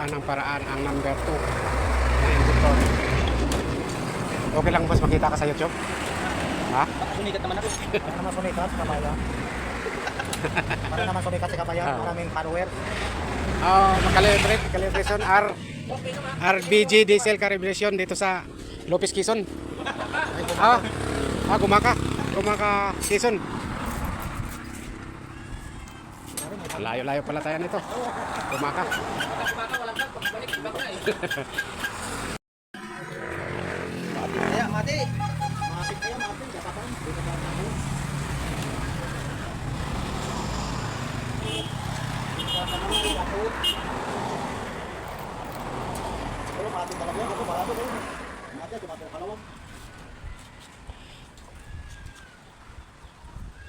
ginawa ng paraan ang number 2 na injector. Okay lang boss, makita ka sa YouTube? Ha? Sumikat naman ako. Para naman sumikat si Kabayan. Para naman sumikat si Kabayan. Maraming follower. Calibration RBG diesel calibration dito sa Lopez Quezon. Gumaka Quezon. Layo-layo pala tayo nito. Gumaka. Kaya mati. Mati kaya mati. Kapatang. Pero mati talaga yan. Ako marami ko yun. Mati, di mati kalawang.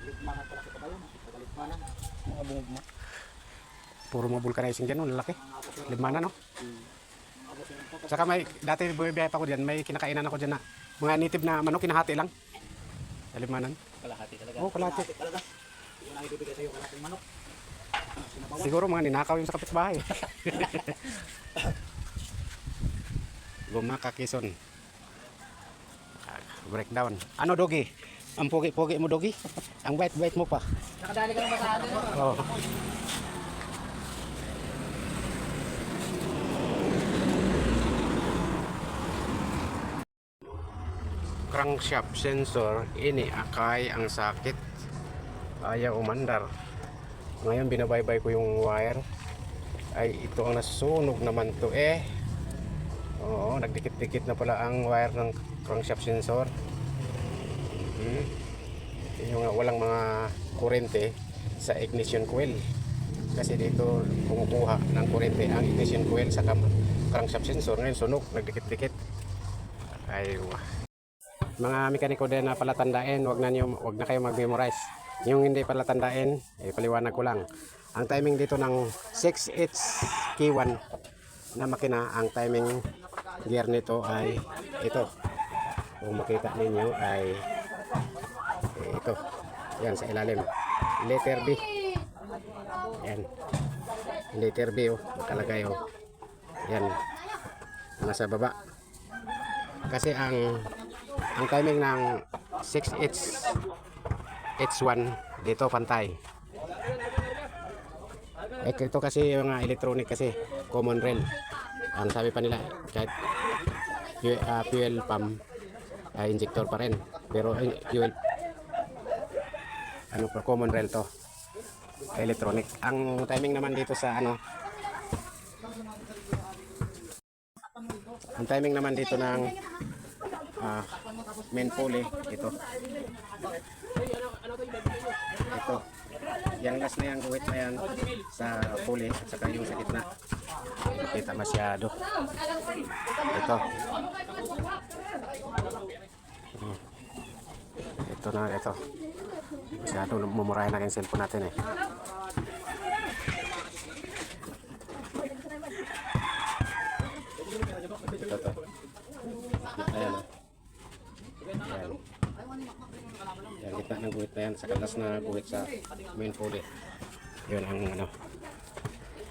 Litmanan pala si Kabayan. Litmanan. Mga bungog mo. Puro mga vulcanizing dyan, lalaki. Lima na, no? Saka may, dati buhay pa ko dyan, may kinakainan ako dyan na mga native na manok, kinahati lang. Sa limanan. Kalahati talaga. Oo, kalahati. Talaga. Yung nakibibigay sa'yo kalating manok. Siguro mga ninakaw yung sa kapitbahay. Gumaka Quezon. Breakdown. Ano, Dogi? Ang pogi-pogi mo, Dogi? Ang bait-bait mo pa. Nakadali ka lang ba sa atin? Oh. Crankshaft sensor, ini akay ang sakit, ayaw umandar. Ngayon binabaybay ko yung wire, ay ito ang nasusunog naman to Oo, nagdikit-dikit na pala ang wire ng crankshaft sensor. Yung walang mga kurente sa ignition coil, kasi dito kumukuha ng kurente ang ignition coil sa crankshaft sensor. Ngayon sunog, nagdikit-dikit. Mga mekaniko din na palatandain, wag na kayo mag-memorize. Yung hindi palatandain, paliwanag ko lang. Ang timing dito ng 6HK1 na makina, ang timing gear nito ay ito. Kung makita ninyo ay ito. Yan sa ilalim. Letter B. Yan. Letter B nakalagay Yan. Nasa baba. Kasi ang timing ng 6H1 dito pantay. Ito kasi yung electronic kasi common rail. Ang sabi pa nila kahit fuel pump injector pa rin. Pero fuel common rail to. Electronic. Ang timing naman dito sa ang timing naman dito ng main pulley ito. Yang gas na yan, guhit na yan sa pulley at saka yung sa gitna. Kita masyado. Ito. Ito na, ito. Masyado mumurahin na yung cellphone natin Ito to. Ayan Yan, gitna ng guhit na yan, sa kalas na guhit sa main pulley. Yun ang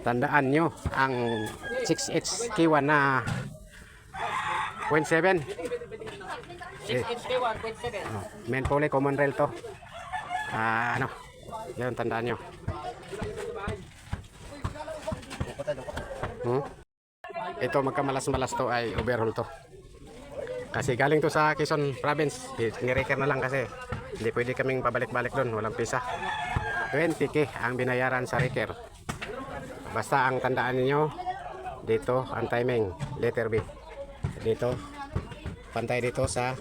tandaan nyo, ang 6HK1 na 0.7 6HK1.7 main pulley, common rail to. Yun, tandaan nyo. Ito magkamalas-malas to ay overhaul to. Kasi galing to sa Quezon Province. Nireker na lang kasi hindi pwede kaming pabalik-balik doon. Walang pisa. 20k ang binayaran sa reker. Basta ang tandaan niyo dito ang timing. Letter B. Dito. Pantay dito sa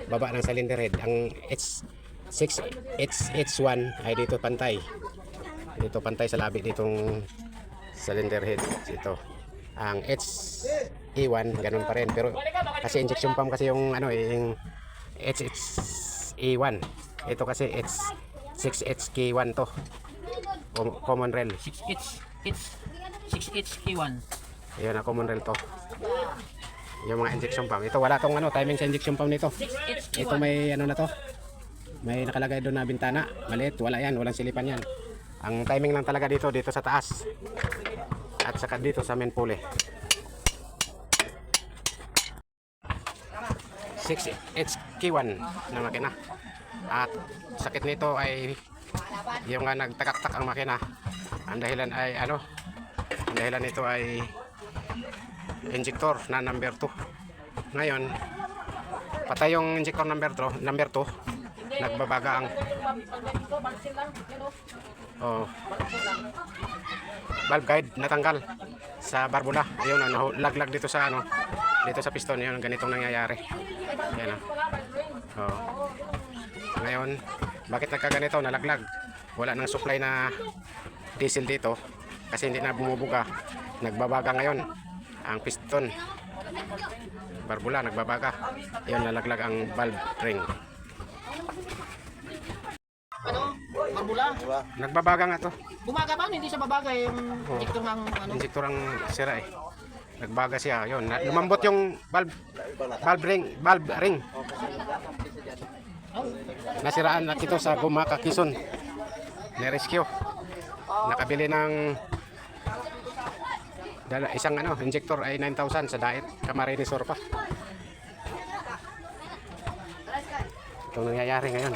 baba ng cylinder head. Ang H6H1 ay dito pantay. Dito pantay sa labi ditong cylinder head. Dito. Ang HE1 ganun pa rin, pero kasi injection pump kasi yung yung HE1. Ito kasi H6HK1 to. Common rail. 6HK1. Ayun na, common rail to. Yung mga injection pump. Ito wala tong timing sa injection pump nito. Ito may na to. May nakalagay doon na bintana. Maliit, wala yan, walang silipan yan. Ang timing lang talaga dito sa taas. at saka dito sa main pulley. 6HK1 na makina. At sakit nito ay yung nga nagtakak-tak ang makina. Ang dahilan ay ano? Ang dahilan nito ay injector na number 2. Ngayon, patay yung injector number 2, nagbabaga ang valve guide natanggal sa barbula. Ayun ano, laglag dito sa ano, dito sa piston. Yun, ganitong nangyayari. Yan. Oh. Ngayon, bakit nagkaganito? Nalaglag. Wala nang supply na diesel dito kasi hindi na bumubuga. Nagbabaga ngayon ang piston. Barbula nagbabaga. Yun, nalaglag ang valve ring. Ano? Barbula? Nagbabaga nga to. Bumaga ba? Hindi siya babaga yung injector ng ano? Injector ang sira eh. Nagbaga siya. Yun, lumambot yung valve ring. Nasiraan na ito sa Gumaka Quezon. Ni-rescue. Nakabili ng isang ano, injector ay 9,000 sa Daet, Camarines Sur pa. Itong nangyayari ngayon.